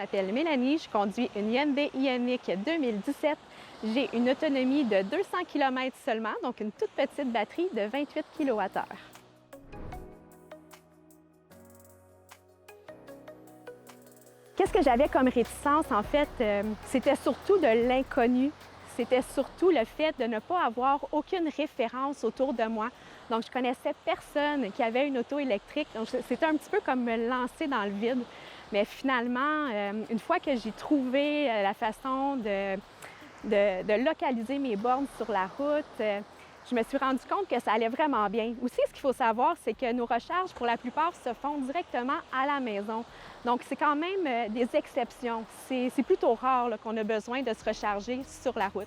m'appelle Mélanie, je conduis une Hyundai Ioniq 2017. J'ai une autonomie de 200 km seulement, donc une toute petite batterie de 28 kWh. Qu'est-ce que j'avais comme réticence? En fait, c'était surtout de l'inconnu. C'était surtout le fait de ne pas avoir aucune référence autour de moi. Donc, je connaissais personne qui avait une auto électrique. Donc, c'était un petit peu comme me lancer dans le vide. Mais finalement, une fois que j'ai trouvé la façon de localiser mes bornes sur la route, je me suis rendu compte que ça allait vraiment bien. Aussi, ce qu'il faut savoir, c'est que nos recharges, pour la plupart, se font directement à la maison. Donc, c'est quand même des exceptions. C'est plutôt rare qu'on a besoin de se recharger sur la route.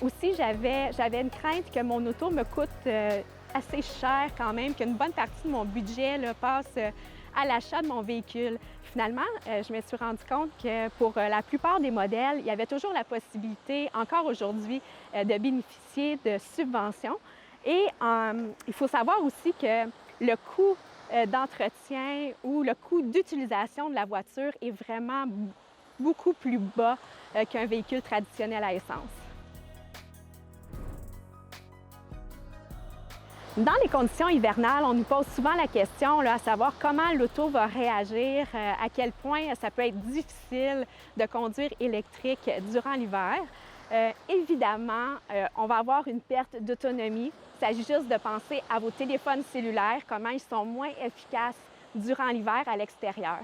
Aussi, j'avais une crainte que mon auto me coûte assez cher quand même, qu'une bonne partie de mon budget passe à l'achat de mon véhicule. Finalement, je me suis rendu compte que pour la plupart des modèles, il y avait toujours la possibilité, encore aujourd'hui, de bénéficier de subventions. Et il faut savoir aussi que le coût d'entretien ou le coût d'utilisation de la voiture est vraiment beaucoup plus bas qu'un véhicule traditionnel à essence. Dans les conditions hivernales, on nous pose souvent la question à savoir comment l'auto va réagir, à quel point ça peut être difficile de conduire électrique durant l'hiver. Évidemment, on va avoir une perte d'autonomie. Il s'agit juste de penser à vos téléphones cellulaires, comment ils sont moins efficaces durant l'hiver à l'extérieur.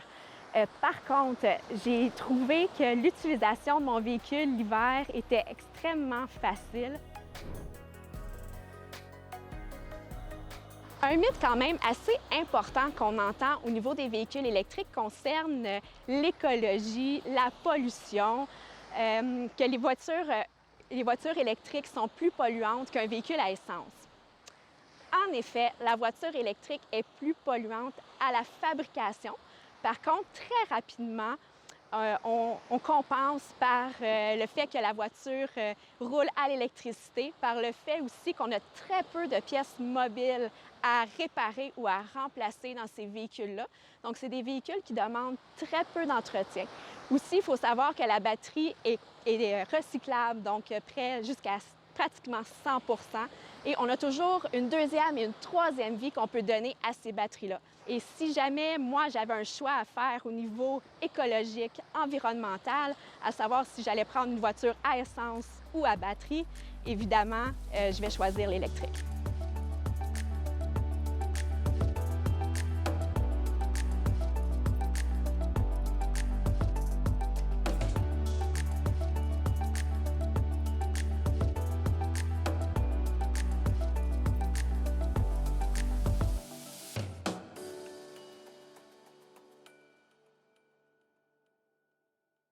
Par contre, j'ai trouvé que l'utilisation de mon véhicule l'hiver était extrêmement facile. Un mythe quand même assez important qu'on entend au niveau des véhicules électriques concerne l'écologie, la pollution, que les voitures électriques sont plus polluantes qu'un véhicule à essence. En effet, la voiture électrique est plus polluante à la fabrication. Par contre, très rapidement, on compense par le fait que la voiture roule à l'électricité, par le fait aussi qu'on a très peu de pièces mobiles à réparer ou à remplacer dans ces véhicules-là. Donc, c'est des véhicules qui demandent très peu d'entretien. Aussi, il faut savoir que la batterie est recyclable, donc près jusqu'à pratiquement 100 %. Et on a toujours une deuxième et une troisième vie qu'on peut donner à ces batteries-là. Et si jamais, moi, j'avais un choix à faire au niveau écologique, environnemental, à savoir si j'allais prendre une voiture à essence ou à batterie, évidemment, je vais choisir l'électrique.